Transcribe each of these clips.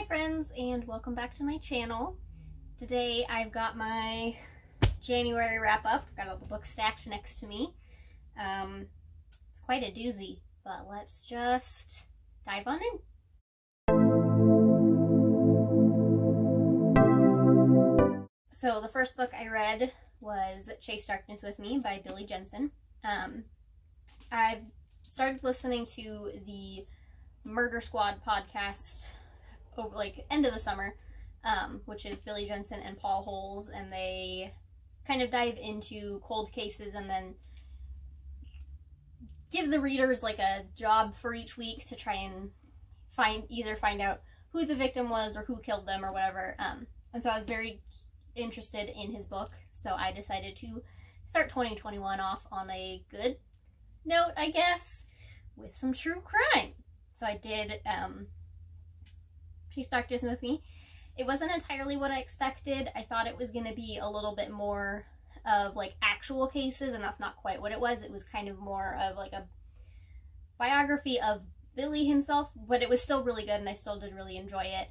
Hi friends, and welcome back to my channel. Today I've got my January wrap-up. I've got all the books stacked next to me. It's quite a doozy, but let's just dive on in. So the first book I read was Chase Darkness With Me by Billy Jensen. I've started listening to the Murder Squad podcast over end of the summer, which is Billy Jensen and Paul Holes, and they kind of dive into cold cases and then give the readers a job for each week to try and find out who the victim was or who killed them or whatever. And so I was very interested in his book, so I decided to start 2021 off on a good note, I guess, with some true crime. So I did Chase Darkness With Me. It wasn't entirely what I expected. I thought it was going to be a little bit more of actual cases, and that's not quite what it was. It was kind of more of a biography of Billy himself, but it was still really good and I still did really enjoy it.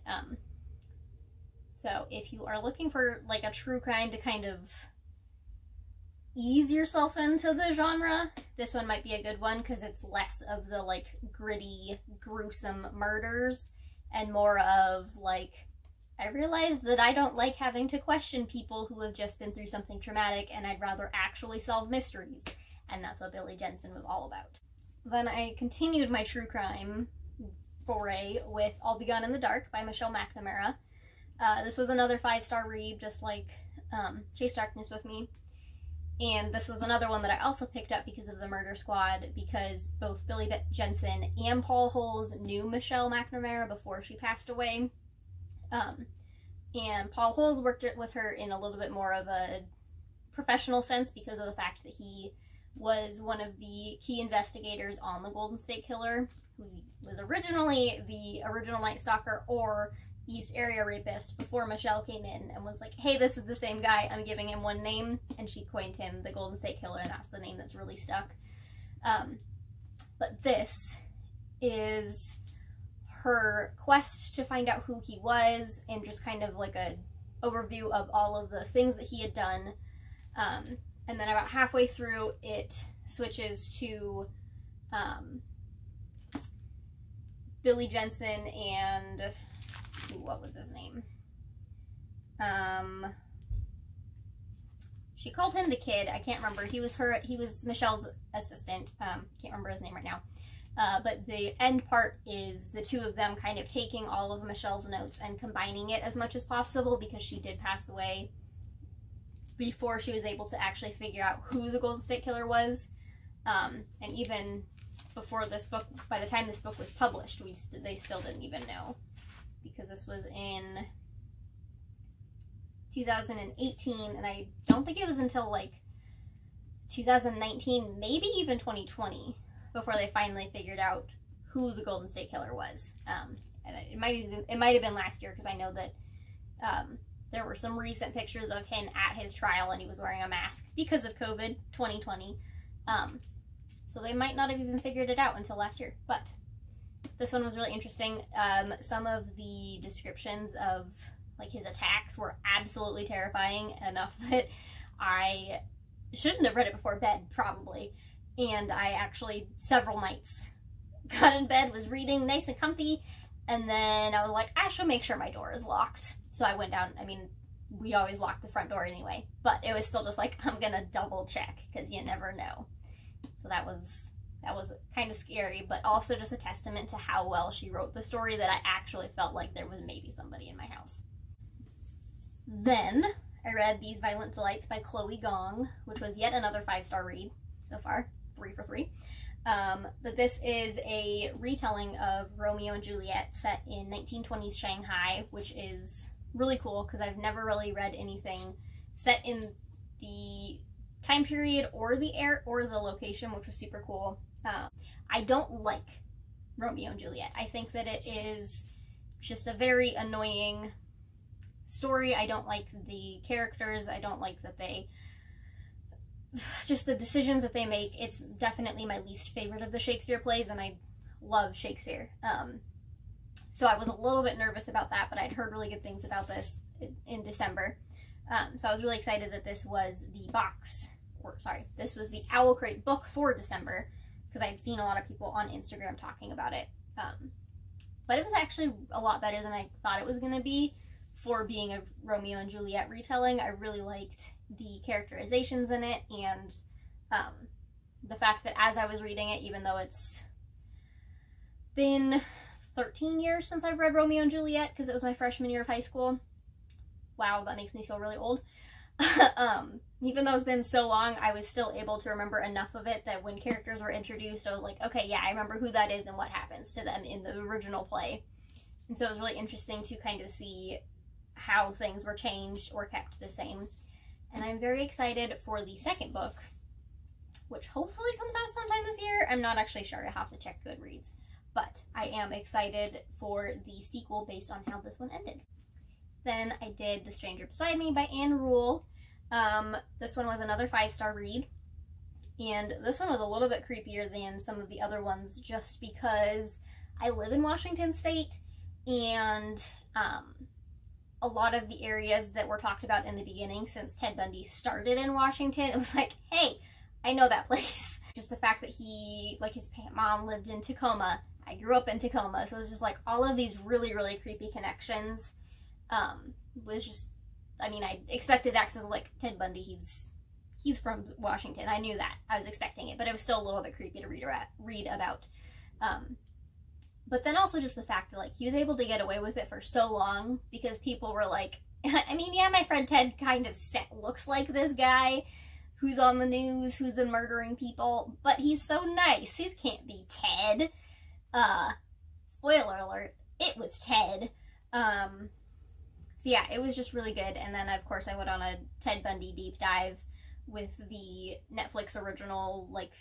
So if you are looking for a true crime to kind of ease yourself into the genre, this one might be a good one because it's less of the gritty, gruesome murders and more of I realized that I don't like having to question people who have just been through something traumatic, and I'd rather actually solve mysteries, and that's what Billy Jensen was all about. Then I continued my true crime foray with I'll Be Gone in the Dark by Michelle McNamara. This was another 5-star read, just like Chase Darkness With Me. And this was another one that I also picked up because of the Murder Squad, because both Billy Jensen and Paul Holes knew Michelle McNamara before she passed away. And Paul Holes worked with her in a little bit more of a professional sense because of the fact that he was one of the key investigators on the Golden State Killer, who was originally the original Night Stalker or East Area Rapist before Michelle came in and was like, hey, this is the same guy, I'm giving him one name, and she coined him the Golden State Killer, and that's the name that's really stuck. But this is her quest to find out who he was, and just kind of a overview of all of the things that he had done. And then about halfway through, it switches to Billy Jensen and what was his name? She called him the Kid. I can't remember. He was Michelle's assistant. Can't remember his name right now. But the end part is the two of them kind of taking all of Michelle's notes and combining it as much as possible, because she did pass away before she was able to actually figure out who the Golden State Killer was. And even before this book, by the time this book was published, they still didn't even know, because this was in 2018, and I don't think it was until 2019, maybe even 2020, before they finally figured out who the Golden State Killer was. And it might have been last year, because I know that there were some recent pictures of him at his trial, and he was wearing a mask because of COVID 2020. So they might not have even figured it out until last year, but this one was really interesting. Some of the descriptions of his attacks were absolutely terrifying, enough that I shouldn't have read it before bed, probably. And I actually, several nights, got in bed, was reading nice and comfy, and then I was like, I should make sure my door is locked. So I went down. I mean, we always lock the front door anyway, but it was still just I'm gonna double check, because you never know. So that was kind of scary, but also just a testament to how well she wrote the story, that I actually felt like there was maybe somebody in my house. Then I read These Violent Delights by Chloe Gong, which was yet another 5-star read so far, 3 for 3. But this is a retelling of Romeo and Juliet set in 1920s Shanghai, which is really cool because I've never really read anything set in the time period or the location, which was super cool. I don't like Romeo and Juliet. I think that it is just a very annoying story. I don't like the characters. I don't like that just the decisions that they make. It's definitely my least favorite of the Shakespeare plays, and I love Shakespeare. So I was a little bit nervous about that, but I'd heard really good things about this in December. So I was really excited that this was this was the Owl Crate book for December, because I'd seen a lot of people on Instagram talking about it. But it was actually a lot better than I thought it was going to be for being a Romeo and Juliet retelling. I really liked the characterizations in it, and the fact that as I was reading it, even though it's been 13 years since I've read Romeo and Juliet, because it was my freshman year of high school. Wow, that makes me feel really old. Even though it's been so long, I was still able to remember enough of it that when characters were introduced, I was like, okay, yeah, I remember who that is and what happens to them in the original play. And so it was really interesting to kind of see how things were changed or kept the same. And I'm very excited for the second book, which hopefully comes out sometime this year. I'm not actually sure. I have to check Goodreads. But I am excited for the sequel based on how this one ended. Then I did The Stranger Beside Me by Anne Rule. This one was another 5-star read. And this one was a little bit creepier than some of the other ones just because I live in Washington State, and a lot of the areas that were talked about in the beginning, since Ted Bundy started in Washington, it was like, hey, I know that place. Just the fact that his mom lived in Tacoma. I grew up in Tacoma, so it was just like all of these really, really creepy connections. Was just, I mean, I expected that because like Ted Bundy, he's from Washington. I knew that. I was expecting it, but it was still a little bit creepy to read about. But then also just the fact that like he was able to get away with it for so long because people were like, I mean, yeah, my friend Ted kind of looks like this guy who's on the news, who's been murdering people, but he's so nice. He can't be Ted. Spoiler alert, it was Ted. So yeah, it was just really good. And then of course I went on a Ted Bundy deep dive with the Netflix original, like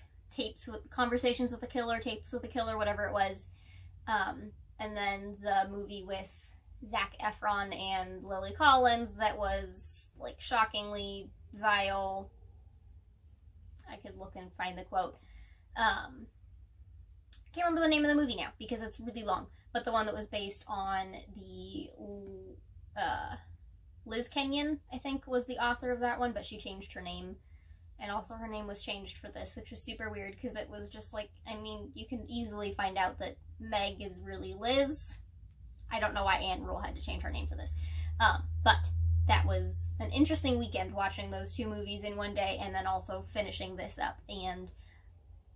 Conversations with the Killer, Tapes with the Killer, whatever it was. And then the movie with Zac Efron and Lily Collins that was like shockingly vile. I could look and find the quote. Can't remember the name of the movie now because it's really long, but the one that was based on the Liz Kenyon, I think, was the author of that one, but she changed her name, and also her name was changed for this, which was super weird because it was just like, I mean, you can easily find out that Meg is really Liz. I don't know why Anne Rule had to change her name for this, but that was an interesting weekend watching those two movies in one day and then also finishing this up, and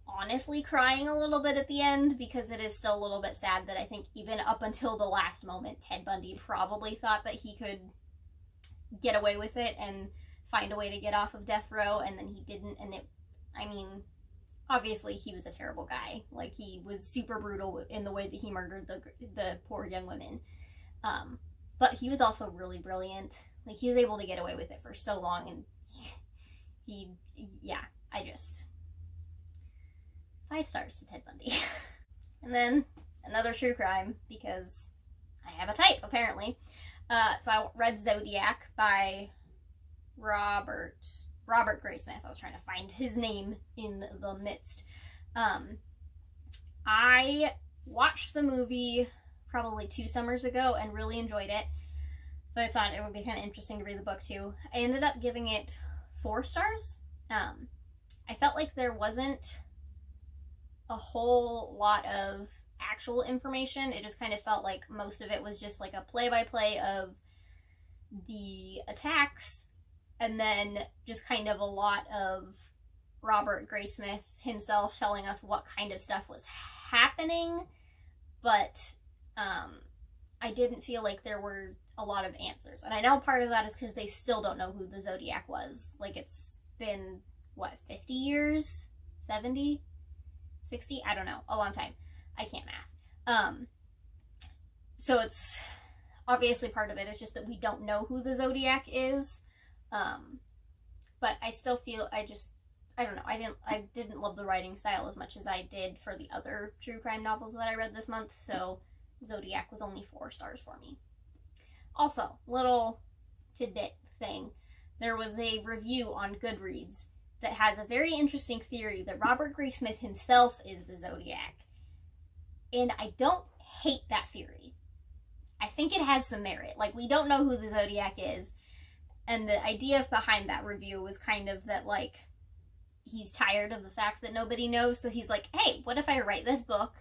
honestly crying a little bit at the end because it is still a little bit sad that I think even up until the last moment Ted Bundy probably thought that he could get away with it and find a way to get off of death row, and then he didn't. And I mean, obviously he was a terrible guy. Like, he was super brutal in the way that he murdered the poor young women. But he was also really brilliant. Like, he was able to get away with it for so long, and yeah, 5 stars to Ted Bundy. And then another true crime, because I have a type, apparently. So I read Zodiac by Robert Graysmith. I was trying to find his name in the midst. I watched the movie probably 2 summers ago and really enjoyed it. So I thought it would be kind of interesting to read the book too. I ended up giving it 4 stars. I felt like there wasn't a whole lot of actual information. It just kind of felt like most of it was just like a play-by-play of the attacks, and then just kind of a lot of Robert Graysmith himself telling us what kind of stuff was happening, but I didn't feel like there were a lot of answers. And I know part of that is because they still don't know who the Zodiac was. Like, it's been, what, 50 years? 70? 60? I don't know. A long time. I can't math. So it's obviously part of it is just that we don't know who the Zodiac is. But I still feel, I don't know. I didn't love the writing style as much as I did for the other true crime novels that I read this month. So Zodiac was only 4 stars for me. Also, little tidbit thing. There was a review on Goodreads that has a very interesting theory that Robert Graysmith himself is the Zodiac. And I don't hate that theory. I think it has some merit. Like, we don't know who the Zodiac is, and the idea behind that review was kind of that, like, he's tired of the fact that nobody knows, so he's like, hey, what if I write this book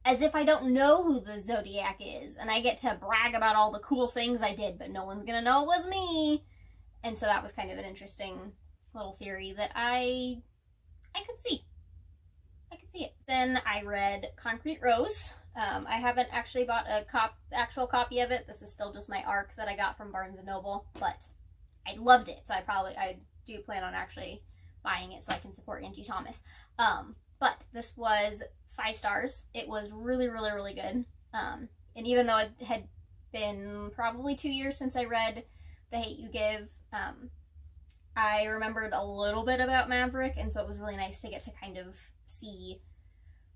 as if I don't know who the Zodiac is, and I get to brag about all the cool things I did, but no one's gonna know it was me. And so that was kind of an interesting little theory that I could see. I could see it. Then I read Concrete Rose. I haven't actually bought a actual copy of it. This is still just my ARC that I got from Barnes & Noble, but I loved it, so I do plan on actually buying it so I can support Angie Thomas. But this was 5 stars. It was really, really, really good. And even though it had been probably 2 years since I read The Hate U Give, I remembered a little bit about Maverick, and so it was really nice to get to kind of see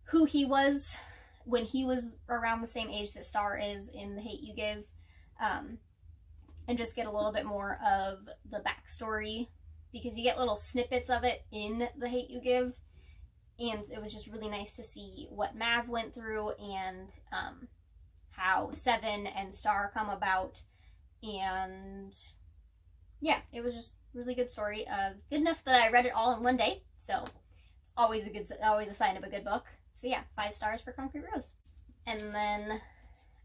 who he was when he was around the same age that Star is in The Hate U Give, and just get a little bit more of the backstory, because you get little snippets of it in The Hate U Give, and it was just really nice to see what Mav went through, and how Seven and Star come about, and yeah, it was just a really good story. Good enough that I read it all in one day, so it's always a sign of a good book. So yeah, 5 stars for Concrete Rose. And then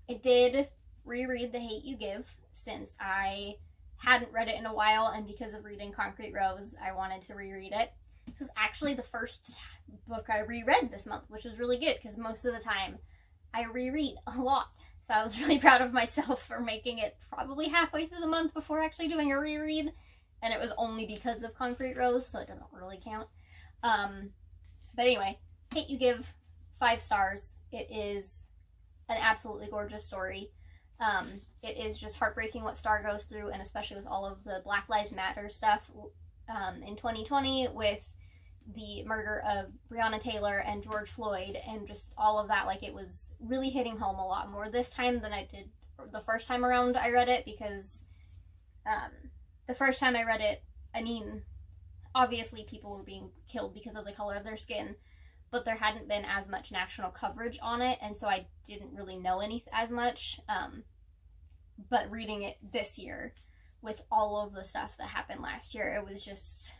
I did reread The Hate U Give, since I hadn't read it in a while, and because of reading Concrete Rose, I wanted to reread it. This is actually the first book I reread this month, which was really good, because most of the time I reread a lot. So I was really proud of myself for making it probably halfway through the month before actually doing a reread, and it was only because of Concrete Rose, so it doesn't really count. But anyway, Hate U Give, 5 stars. It is an absolutely gorgeous story. It is just heartbreaking what Star goes through, and especially with all of the Black Lives Matter stuff in 2020 with the murder of Breonna Taylor and George Floyd, and just all of that. Like, it was really hitting home a lot more this time than I did the first time around I read it, because the first time I read it, I mean, obviously people were being killed because of the color of their skin, but there hadn't been as much national coverage on it, and so I didn't really know as much. But reading it this year, with all of the stuff that happened last year, it was just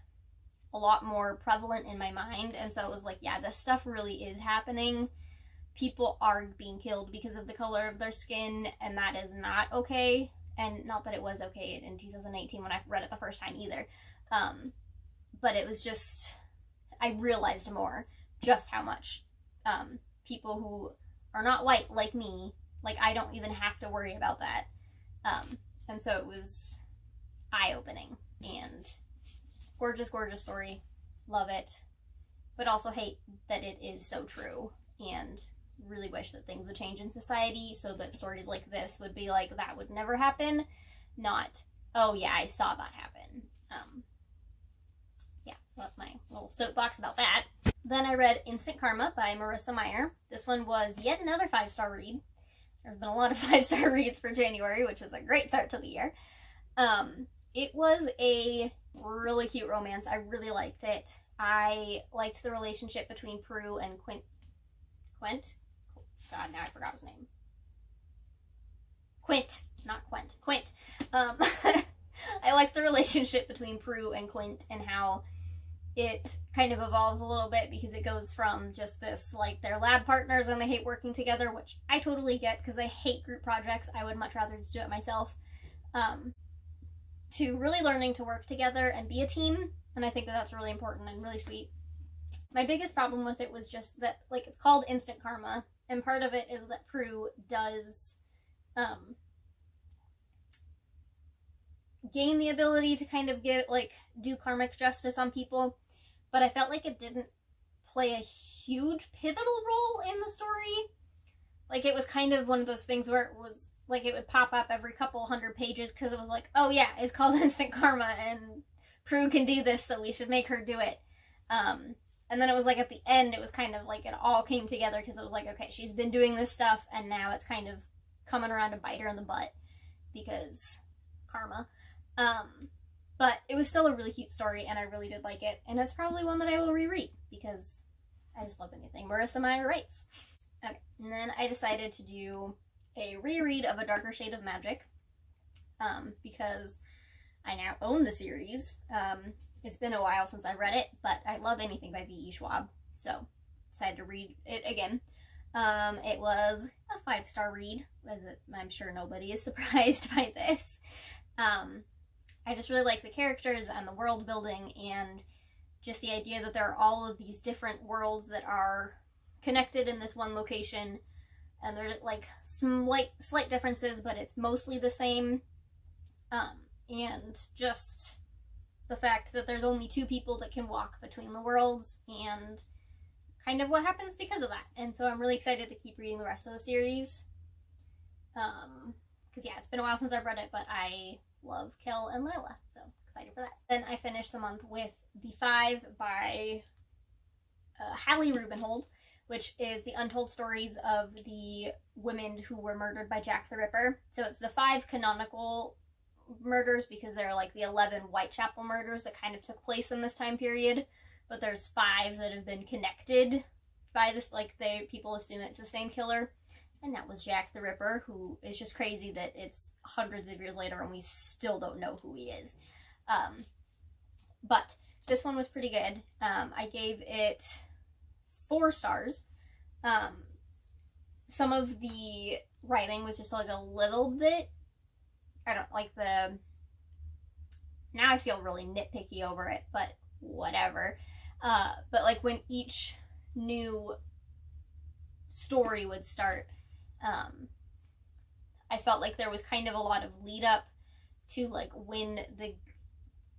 a lot more prevalent in my mind, and so it was like, yeah, this stuff really is happening. People are being killed because of the color of their skin, and that is not okay. And not that it was okay in 2018 when I read it the first time either. But it was just, I realized more just how much people who are not white like me, like, I don't even have to worry about that. And so it was eye-opening, and gorgeous, gorgeous story. Love it. But also hate that it is so true, and really wish that things would change in society so that stories like this would be like, that would never happen, not, oh yeah, I saw that happen. Yeah, so that's my little soapbox about that. Then I read Instant Karma by Marissa Meyer. This one was yet another 5-star read. There's been a lot of 5-star reads for January, which is a great start to the year. It was a really cute romance. I really liked it. I liked the relationship between Prue and Quint. God, now I forgot his name. Quint, not Quint. Quint. I liked the relationship between Prue and Quint, and how it kind of evolves a little bit, because it goes from just this, like, they're lab partners and they hate working together, which I totally get, because I hate group projects. I would much rather just do it myself. To really learning to work together and be a team, and I think that that's really important and really sweet. My biggest problem with it was just that, like, it's called Instant Karma, and part of it is that Prue does gain the ability to kind of do karmic justice on people, but I felt like it didn't play a huge pivotal role in the story. Like, it was kind of one of those things where it was like, it would pop up every couple 100 pages, because it was like, oh yeah, it's called Instant Karma, and Prue can do this, so we should make her do it. And then it was like, at the end, it was kind of like it all came together, because it was like, okay, she's been doing this stuff, and now it's kind of coming around to bite her in the butt, because karma. But it was still a really cute story, and I really did like it, and it's probably one that I will reread, because I just love anything Marissa Meyer writes. Okay, and then I decided to do a reread of A Darker Shade of Magic, because I now own the series. It's been a while since I read it, but I love anything by V.E. Schwab, so decided to read it again. It was a 5-star read. I'm sure nobody is surprised by this. I just really like the characters and the world building, and just the idea that there are all of these different worlds that are connected in this one location, and there's like slight differences, but it's mostly the same. And just the fact that there's only 2 people that can walk between the worlds, and kind of what happens because of that. And so I'm really excited to keep reading the rest of the series. Because yeah, it's been a while since I've read it, but I love Kel and Lila, so excited for that. Then I finished the month with The Five by Hallie Rubenhold, which is the untold stories of the women who were murdered by Jack the Ripper. So it's the 5 canonical murders, because there are like the 11 Whitechapel murders that kind of took place in this time period, but there's 5 that have been connected by this, like people assume it's the same killer, and that was Jack the Ripper, who is just crazy that it's hundreds of years later and we still don't know who he is. But this one was pretty good. I gave it 4 stars. Some of the writing was just like a little bit, I don't like now I feel really nitpicky over it, but whatever. But like when each new story would start, I felt like there was kind of a lot of lead up to like when the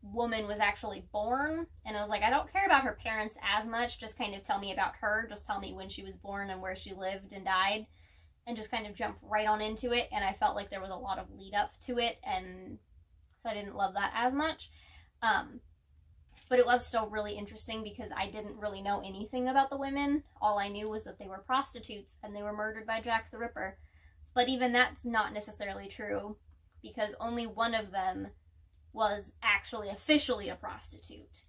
woman was actually born, and I was like, I don't care about her parents as much, just kind of tell me about her, just tell me when she was born and where she lived and died, and just kind of jump right on into it. And I felt like there was a lot of lead up to it, and so I didn't love that as much. But it was still really interesting because I didn't really know anything about the women. All I knew was that they were prostitutes and they were murdered by Jack the Ripper. But even that's not necessarily true, because only one of them was actually officially a prostitute.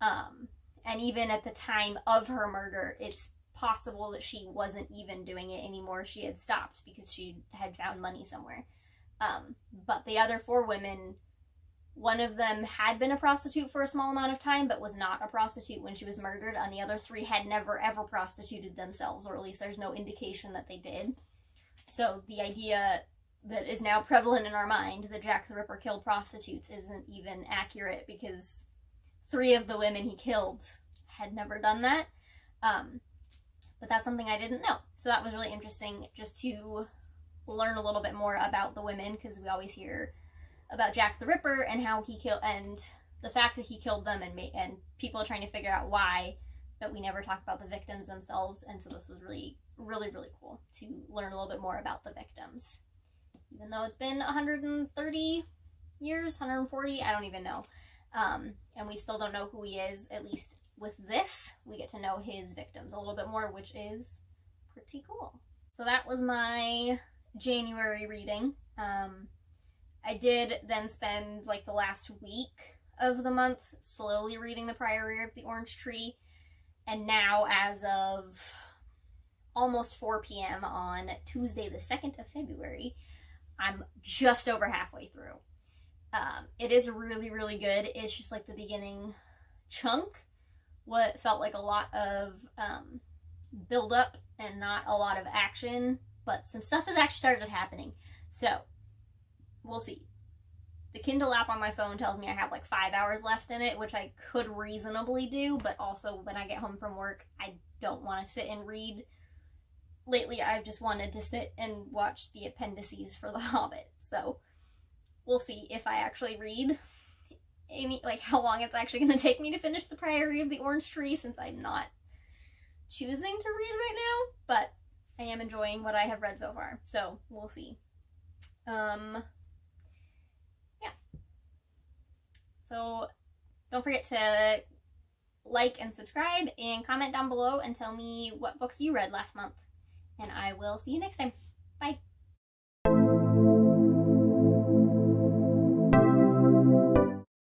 And even at the time of her murder, it's possible that she wasn't even doing it anymore. She had stopped because she had found money somewhere. But the other 4 women, one of them had been a prostitute for a small amount of time, but was not a prostitute when she was murdered, and the other 3 had never ever prostituted themselves, or at least there's no indication that they did. So the idea that is now prevalent in our mind that Jack the Ripper killed prostitutes isn't even accurate, because 3 of the women he killed had never done that. But that's something I didn't know. So that was really interesting, just to learn a little bit more about the women, because we always hear about Jack the Ripper and how he killed, and the fact that he killed them, and people are trying to figure out why, but we never talk about the victims themselves. And so this was really, really, really cool to learn a little bit more about the victims. Even though it's been 130 years, 140, I don't even know. And we still don't know who he is. At least with this, we get to know his victims a little bit more, which is pretty cool. So that was my January reading. I did then spend like the last week of the month slowly reading The Priory of the Orange Tree. And now, as of almost 4 p.m. on Tuesday the 2nd of February, I'm just over halfway through. It is really, really good. It's just like the beginning chunk, what felt like a lot of build up and not a lot of action, but some stuff has actually started happening. So we'll see. The Kindle app on my phone tells me I have like 5 hours left in it, which I could reasonably do, but also when I get home from work, I don't want to sit and read. Lately, I've just wanted to sit and watch the appendices for The Hobbit, so we'll see if I actually read how long it's actually going to take me to finish The Priory of the Orange Tree, since I'm not choosing to read right now, but I am enjoying what I have read so far, so we'll see. Yeah. So don't forget to like and subscribe and comment down below and tell me what books you read last month. And I will see you next time. Bye.